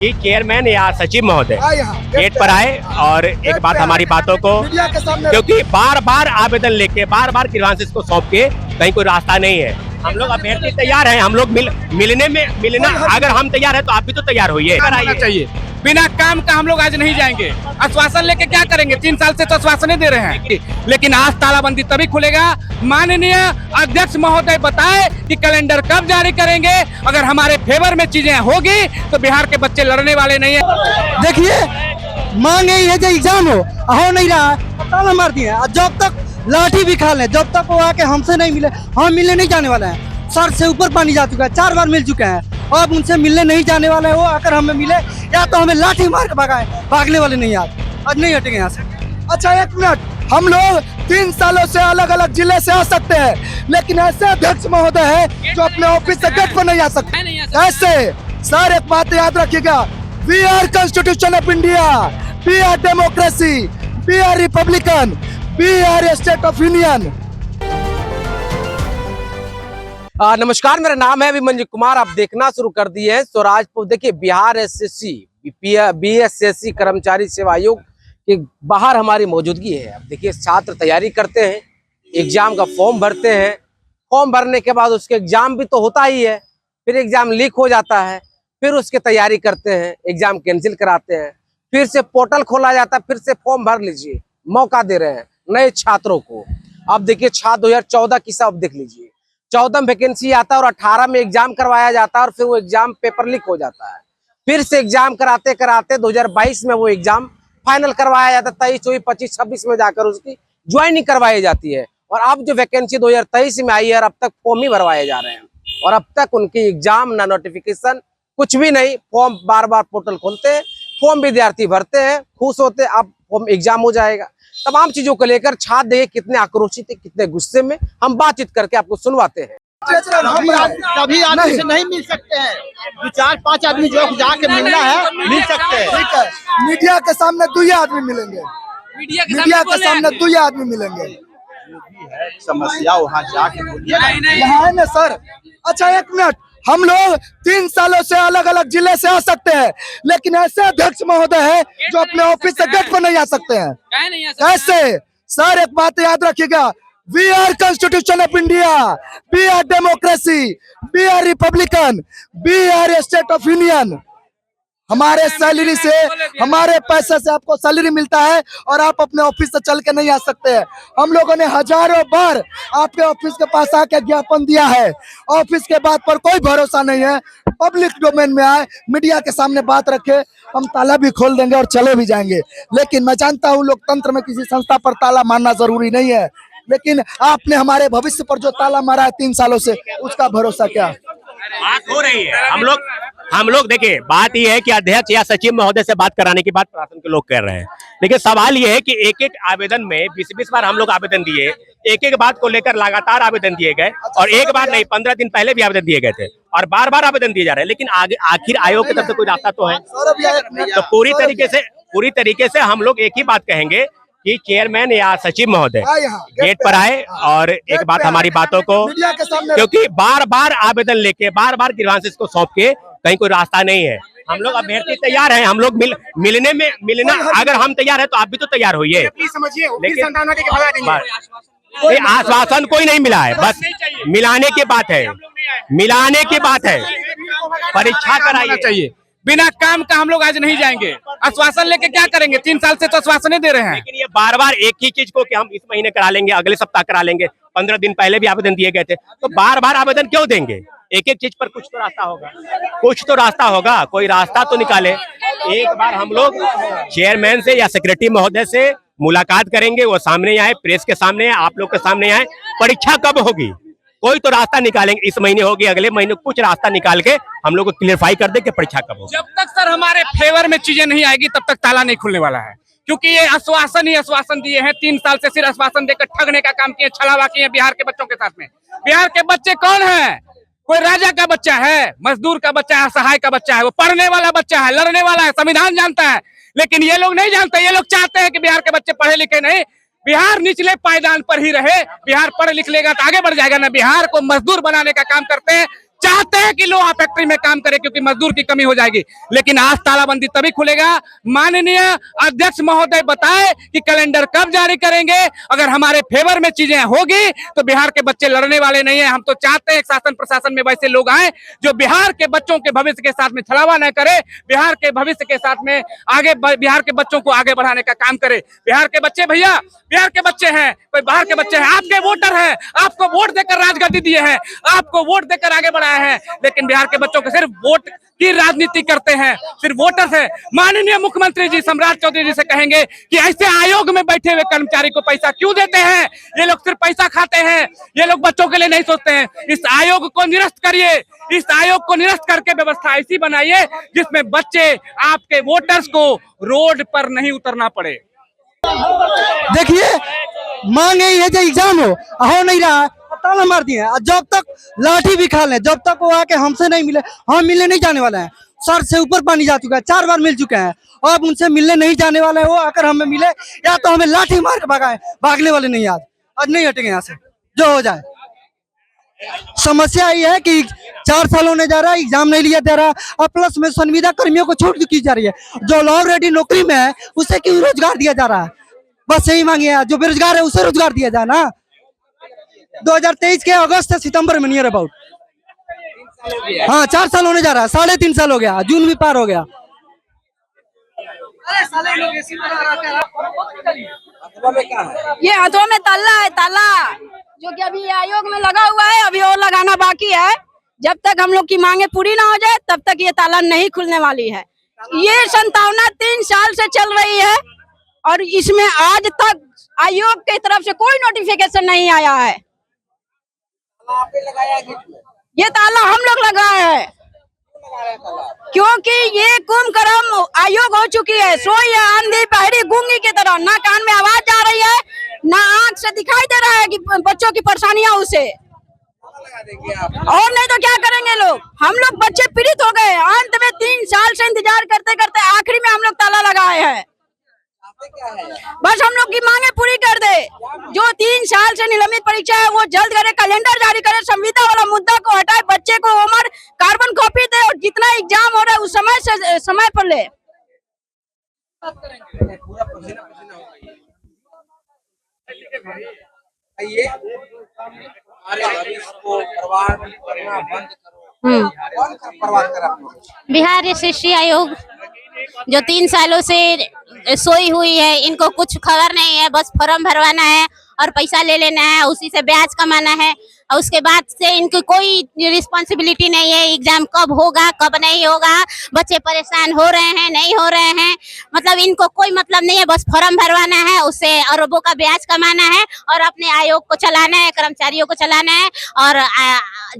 कि चेयरमैन या सचिव महोदय गेट पर आए और एक बात हमारी बातों को, क्योंकि बार बार आवेदन लेके बार बार ग्रीवांसेस को सौंप के कहीं कोई रास्ता नहीं है। हम लोग अभ्यर्थी तैयार हैं, हम लोग मिलना अगर हम तैयार हैं तो आप भी तो तैयार होइए। चाहिए बिना काम का हम लोग आज नहीं जाएंगे। आश्वासन लेके क्या करेंगे? 3 साल से तो आश्वासन दे रहे हैं, लेकिन आज तालाबंदी तभी खुलेगा। माननीय अध्यक्ष महोदय बताए कि कैलेंडर कब जारी करेंगे। अगर हमारे फेवर में चीजें होगी तो बिहार के बच्चे लड़ने वाले नहीं है। देखिए मांगे है जो एग्जाम हो नहीं रहा है, ताला मार दिए। जब तक लाठी भी खा ले, जब तक वो आके हमसे नहीं मिले, हम मिलने नहीं जाने वाले हैं। सर से ऊपर पानी जा चुका है, 4 बार मिल चुके हैं, अब उनसे मिलने नहीं जाने वाले हैं। वो आकर हमें मिले या तो हमें लाठी मार के भगाए, भागने वाले नहीं आज नहीं हटेंगे यहाँ से। अच्छा एक मिनट, हम लोग 3 सालों से अलग अलग जिले से आ सकते हैं, लेकिन ऐसे अध्यक्ष महोदय है जो अपने ऑफिस से गेट पर नहीं आ सकते। कैसे? सर एक बात याद रखिएगा, we are constitution of India, we are democracy, we are republican, we are state of union. नमस्कार, मेरा नाम है अभिमन्यु कुमार। आप देखना शुरू कर दिए हैं स्वराजपुर। देखिए बिहार एसएससी बीएसएससी कर्मचारी सेवा आयोग के बाहर हमारी मौजूदगी है। अब देखिए छात्र तैयारी करते हैं, एग्जाम का फॉर्म भरते हैं, फॉर्म भरने के बाद उसके एग्जाम भी तो होता ही है, फिर एग्जाम लीक हो जाता है, फिर उसके तैयारी करते हैं, एग्जाम कैंसिल कराते हैं, फिर से पोर्टल खोला जाता है, फिर से फॉर्म भर लीजिए। मौका दे रहे हैं नए छात्रों को। अब देखिए छात्र 2014 की सब देख लीजिए, 14 में वैकेंसी आता है और 18 में एग्जाम करवाया जाता है और फिर वो एग्जाम पेपर लीक हो जाता है। फिर से एग्जाम कराते कराते 2022 में वो एग्जाम फाइनल करवाया जाता है। 23, 24, 25, 26 में जाकर उसकी ज्वाइनिंग करवाई जाती है। और अब जो वैकेंसी 2023 में आई है और अब तक फॉर्म ही भरवाए जा रहे हैं और अब तक उनकी एग्जाम ना नोटिफिकेशन कुछ भी नहीं। फॉर्म बार बार पोर्टल खोलते हैं, फॉर्म विद्यार्थी भरते हैं, खुश होते हैं, अब फॉर्म एग्जाम हो जाएगा। तमाम चीजों को लेकर छात्र देखिए कितने आक्रोशित है, कितने गुस्से में। हम बातचीत करके आपको सुनवाते हैं। कभी आदमी से नहीं मिल सकते हैं, 2-4-5 आदमी जो जाके मिलना है मिल सकते हैं। ठीक है, मीडिया के सामने 2 आदमी मिलेंगे, मीडिया के सामने 2 आदमी मिलेंगे। समस्या वहाँ जाके बोलिए, यहाँ है ना सर। अच्छा एक मिनट, हम लोग 3 सालों से अलग अलग जिले से आ सकते हैं, लेकिन ऐसे अध्यक्ष महोदय है जो अपने ऑफिस से गेट पर नहीं आ सकते हैं। कैसे? सर एक बात याद रखिएगा, we are constitution of India, we are democracy, we are republican, we are state of union. हमारे सैलरी से, हमारे पैसे से आपको सैलरी मिलता है और आप अपने ऑफिस से चल के नहीं आ सकते हैं। हम लोगों ने हजारों बार आपके ऑफिस के पास आके ज्ञापन दिया है, ऑफिस के बात पर कोई भरोसा नहीं है। पब्लिक डोमेन में आए, मीडिया के सामने बात रखे, हम ताला भी खोल देंगे और चले भी जाएंगे। लेकिन मैं जानता हूँ लोकतंत्र में किसी संस्था पर ताला मारना जरूरी नहीं है, लेकिन आपने हमारे भविष्य पर जो ताला मारा है 3 सालों से, उसका भरोसा क्या? बात हो रही है। हम लोग देखिए, बात ये है कि अध्यक्ष या सचिव महोदय से बात कराने की बात प्रशासन के लोग कर रहे हैं, लेकिन सवाल ये है कि एक आवेदन में 20 बार हम लोग आवेदन दिए, एक बात को लेकर लगातार आवेदन दिए गए और एक बार नहीं 15 दिन पहले भी आवेदन दिए गए थे और बार बार आवेदन दिए जा रहे हैं, लेकिन आगे आखिर आयोग की तरफ से कोई रास्ता तो है। तो पूरी तरीके से हम लोग एक ही बात कहेंगे कि चेयरमैन या सचिव महोदय गेट पर आए और एक बात हमारी बातों को, क्योंकि बार बार आवेदन लेके बार बार ग्रीवांसेस को सौंप के कहीं कोई रास्ता नहीं है। हम लोग अभ्यर्थी तैयार हैं, हम लोग मिलना अगर हम तैयार हैं तो आप भी तो तैयार होइए। लेकिन आश्वासन कोई नहीं मिला है, बस मिलाने की बात है, परीक्षा कराइए चाहिए। बिना काम का हम लोग आज नहीं जाएंगे। आश्वासन लेके क्या करेंगे? 3 साल से तो आश्वासन दे रहे हैं, लेकिन ये बार बार एक ही चीज को कि हम इस महीने करा लेंगे, अगले सप्ताह करा लेंगे। 15 दिन पहले भी आवेदन दिए गए थे, तो बार बार आवेदन क्यों देंगे? एक चीज पर कुछ तो रास्ता होगा, कोई रास्ता तो निकाले। एक बार हम लोग चेयरमैन से या सेक्रेटरी महोदय से मुलाकात करेंगे, वो सामने आए, प्रेस के सामने आए, आप लोग के सामने आए। परीक्षा कब होगी? कोई तो रास्ता निकालेंगे, इस महीने होगी, अगले महीने कुछ रास्ता निकाल के हम लोग को क्लियरफाई कर दे कि परीक्षा कब होगी। जब तक सर हमारे फेवर में चीजें नहीं आएगी तब तक ताला नहीं खुलने वाला है, क्योंकि ये आश्वासन ही आश्वासन दिए हैं। 3 साल से सिर्फ आश्वासन देकर ठगने का काम किए, छलावा किए बिहार के बच्चों के साथ में। बिहार के बच्चे कौन है? कोई राजा का बच्चा है, मजदूर का बच्चा है, असहाय का बच्चा है, वो पढ़ने वाला बच्चा है, लड़ने वाला है, संविधान जानता है। लेकिन ये लोग नहीं जानते। ये लोग चाहते हैं कि बिहार के बच्चे पढ़े लिखे नहीं, बिहार निचले पायदान पर ही रहे। बिहार पढ़ लिख लेगा तो आगे बढ़ जाएगा ना। बिहार को मजदूर बनाने का काम करते हैं। चाहते हैं कि लोहा फैक्ट्री में काम करें क्योंकि मजदूर की कमी हो जाएगी, लेकिन आज तालाबंदी तभी खुलेगा। माननीय अध्यक्ष महोदय बताए कि कैलेंडर कब जारी करेंगे। अगर हमारे फेवर में चीजें होगी तो बिहार के बच्चे लड़ने वाले नहीं है। हम तो चाहते हैं शासन प्रशासन में वैसे लोग आए जो बिहार के बच्चों के भविष्य के साथ में छलावा न करे, बिहार के भविष्य के साथ में आगे बिहार के बच्चों को आगे बढ़ाने का काम करे। बिहार के बच्चे भैया बिहार के बच्चे हैं, कोई बाहर के बच्चे हैं, आपके वोटर हैं, आपको वोट देकर राजगद्दी दिए हैं, आपको वोट देकर आगे बढ़ाए हैं, लेकिन बिहार के बच्चों को सिर्फ वोट की राजनीति करते हैं, सिर्फ वोटर्स है। माननीय मुख्यमंत्री जी सम्राट चौधरी जी से कहेंगे कि ऐसे आयोग में बैठे हुए कर्मचारी को पैसा क्यों देते हैं? ये लोग सिर्फ पैसा खाते हैं, ये लोग बच्चों के लिए नहीं सोचते हैं। इस आयोग को निरस्त करिए, इस आयोग को निरस्त करके व्यवस्था ऐसी बनाइए जिसमें बच्चे आपके वोटर्स को रोड पर नहीं उतरना पड़े। देखिए मांग यही है जो एग्जाम हो नहीं रहा है, ताला मार दिए हैं। जब तक लाठी भी खा लें, जब तक वो आके हमसे नहीं मिले, हम मिलने नहीं जाने वाले हैं। सर से ऊपर पानी जा चुका है, 4 बार मिल चुके हैं, अब उनसे मिलने नहीं जाने वाले हैं। वो आकर हमें मिले या तो हमें लाठी मार के भगाए, भागने वाले नहीं आज नहीं हटेंगे यहाँ से, जो हो जाए। समस्या ये है कि 4 साल होने जा रहा है, एग्जाम नहीं लिया जा रहा, और प्लस में संविदा कर्मियों को छूट की जा रही है। जो ऑलरेडी नौकरी में है उसे क्यों रोजगार दिया जा रहा है? बस यही मांगे है, जो बेरोजगार है उसे रोजगार दिया जाए ना। 2023 के अगस्त से सितंबर में नियर अबाउट, हाँ 4 साल होने जा रहा है, 3.5 साल हो गया, जून भी पार हो गया। ये हाथों में ताला है, ताला जो कि अभी आयोग में लगा हुआ है, अभी और लगाना बाकी है। जब तक हम लोग की मांगे पूरी ना हो जाए तब तक ये ताला नहीं खुलने वाली है। ये संभावना 3 साल से चल रही है और इसमें आज तक आयोग की तरफ से कोई नोटिफिकेशन नहीं आया है। ये ताला हम लोग लगाए हैं क्योंकि ये कुंभकर्ण आयोग हो चुकी है। सोई है अंधी बहरी गूंगी की तरह, ना कान में आवाज जा रही है, ना आंख से दिखाई दे रहा है कि बच्चों की परेशानियां उसे। और नहीं तो क्या करेंगे लोग? हम लोग बच्चे पीड़ित हो गए। अंत में 3 साल से इंतजार करते करते आखिरी में हम लोग ताला लगाए हैं। बस हम लोग की मांगे पूरी कर दे। जो 3 साल से निलंबित परीक्षा है वो जल्द करे, कैलेंडर जारी करे, संविदा वाला मुद्दा को हटाए, बच्चे को उम्र कार्बन कॉपी दे और जितना एग्जाम हो रहा है उस समय पर ले। बिहार एसएससी आयोग जो 3 सालों से सोई हुई है, इनको कुछ खबर नहीं है, बस फॉर्म भरवाना है और पैसा ले लेना है, उसी से ब्याज कमाना है और उसके बाद से इनकी कोई रिस्पॉन्सिबिलिटी नहीं है। एग्जाम कब होगा कब नहीं होगा, बच्चे परेशान हो रहे हैं नहीं हो रहे हैं, मतलब इनको कोई मतलब नहीं है, बस फॉर्म भरवाना है, उससे अरबों का ब्याज कमाना है और अपने आयोग को चलाना है, कर्मचारियों को चलाना है। और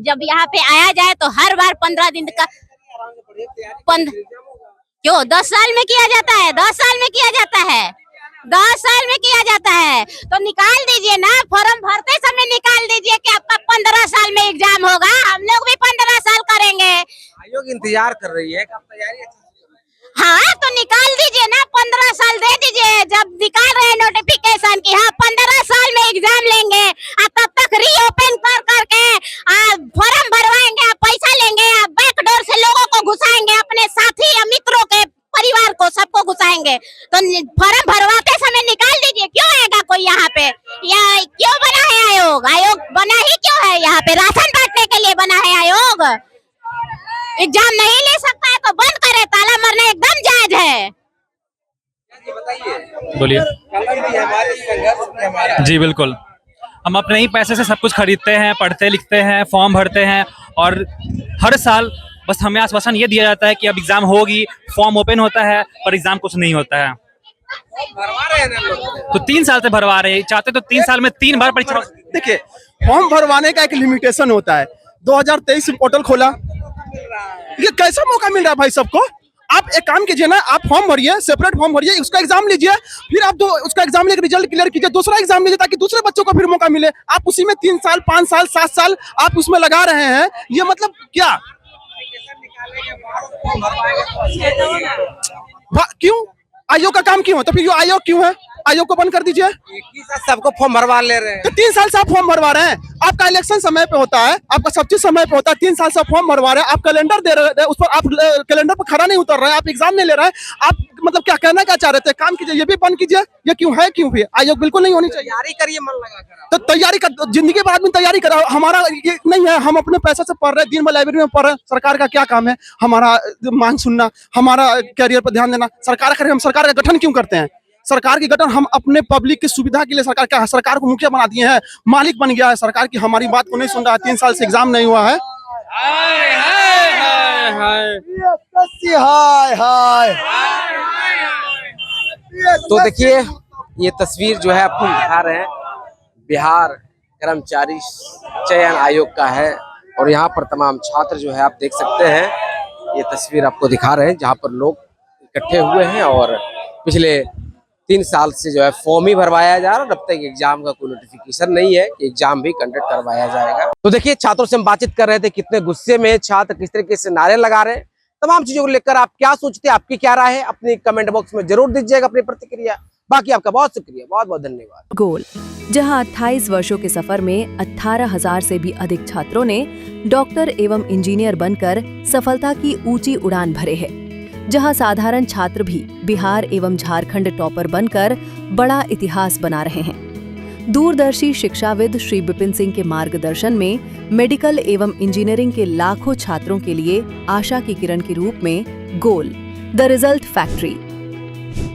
जब यहाँ पे आया जाए तो हर बार 15 दिन का क्यों 10 साल में किया जाता है, 10 साल में किया जाता है, 10 साल में किया जाता है। तो निकाल दीजिए ना, फॉर्म भरते समय निकाल दीजिए कि आपका 15 साल में एग्जाम होगा, हम लोग भी 15 साल करेंगे। आयोग इंतजार कर रही है, कब तैयारी? हाँ तो निकाल दीजिए ना, 15 साल दे दीजिए। जब निकाल रहे नोटिफिकेशन की हाँ 15 साल में एग्जाम लेंगे, तब तक रीओपन करके फॉर्म भरवाएंगे, पैसा लेंगे, बैकडोर से लोगों को घुसाएंगे, अपने साथी या मित्रों के परिवार को सबको घुसाएंगे। तो फॉर्म भरवाते समय निकाल दीजिए। क्यों आएगा कोई यहाँ पे? या क्यों बना है आयोग? आयोग बना ही क्यों है? यहाँ पे राशन बांटने के लिए बना है आयोग। एग्जाम नहीं ले सकता है तो बंद करे, ताला मारना एकदम जायज है। बोलिए। जी बिल्कुल, हम अपने ही पैसे से सब कुछ खरीदते हैं, पढ़ते लिखते हैं, फॉर्म भरते हैं और हर साल बस हमें आश्वासन ये दिया जाता है कि अब एग्जाम होगी, फॉर्म ओपन होता है पर एग्जाम कुछ नहीं होता है। तो 3 साल से भरवा रहे हैं, चाहते तो 3 साल में 3 बार परीक्षा। देखिए फॉर्म भरवाने का एक लिमिटेशन होता है। 2023 में पोर्टल खोला, ये कैसा मौका मिल रहा है भाई सबको? आप एक काम कीजिए ना, आप फॉर्म भरिए, सेपरेट फॉर्म भरिए, उसका एग्जाम लीजिए, फिर आप उसका एग्जाम लेकर रिजल्ट क्लियर कीजिए, दूसरा एग्जाम लीजिए ताकि दूसरे बच्चों को फिर मौका मिले। आप उसी में 3 साल 5 साल 7 साल आप उसमें लगा रहे हैं, ये मतलब क्या? क्यों? आयोग का काम क्यों है? तो फिर ये आयोग क्यों है? आयोग को बंद कर दीजिए। एक ही साथ सबको फॉर्म भरवा ले रहे हैं। तो 3 साल से आप फॉर्म भरवा रहे हैं, आपका इलेक्शन समय पे होता है, आपका सब चीज समय पे होता है, 3 साल से फॉर्म भरवा रहे हैं, आप कैलेंडर दे रहे हैं, उस पर आप कैलेंडर पर खड़ा नहीं उतर रहे हैं, आप एग्जाम नहीं ले रहे हैं, आप मतलब क्या कहना क्या चाह रहे थे? काम कीजिए, ये भी बंद कीजिए, ये क्यों है, क्यों भी आयोग बिल्कुल नहीं होनी चाहिए। तैयारी करिए मन लगाकर। तो तैयारी का जिंदगी भर आदमी तैयारी करा, हमारा ये नहीं है, हम अपने पैसे से पढ़ रहे हैं, दिन भर लाइब्रेरी में पढ़ रहे हैं, सरकार का क्या काम है? हमारा मांग सुनना, हमारा कैरियर पर ध्यान देना। सरकार का हम सरकार का गठन क्यों करते हैं? सरकार की गठन हम अपने पब्लिक की सुविधा के लिए सरकार क्या है? सरकार को मुखिया बना दिए हैं, मालिक बन गया है सरकार की, हमारी बात को नहीं सुन रहा है। 3 साल से एग्जाम नहीं हुआ है। हाय हाय तो देखिए ये तस्वीर जो है आपको दिखा रहे हैं, बिहार कर्मचारी चयन आयोग का है और यहाँ पर तमाम छात्र जो है आप देख सकते हैं, ये तस्वीर आपको दिखा रहे हैं जहाँ पर लोग इकट्ठे हुए हैं और पिछले 3 साल से जो है फॉर्म ही भरवाया जा रहा है। अब तक एग्जाम का कोई नोटिफिकेशन नहीं है कि एग्जाम भी कंडक्ट करवाया जाएगा। तो देखिए छात्रों से हम बातचीत कर रहे थे, कितने गुस्से में छात्र, किस तरीके से नारे लगा रहे हैं, तमाम चीजों को लेकर आप क्या सोचते हैं, आपकी क्या राय है, अपनी कमेंट बॉक्स में जरूर दीजिएगा अपनी प्रतिक्रिया। बाकी आपका बहुत शुक्रिया, बहुत बहुत धन्यवाद। गोल, जहां 28 वर्षों के सफर में 18,000 से भी अधिक छात्रों ने डॉक्टर एवं इंजीनियर बनकर सफलता की ऊंची उड़ान भरे है, जहां साधारण छात्र भी बिहार एवं झारखंड टॉपर बनकर बड़ा इतिहास बना रहे हैं। दूरदर्शी शिक्षाविद श्री विपिन सिंह के मार्गदर्शन में मेडिकल एवं इंजीनियरिंग के लाखों छात्रों के लिए आशा की किरण के रूप में गोल, द रिजल्ट फैक्ट्री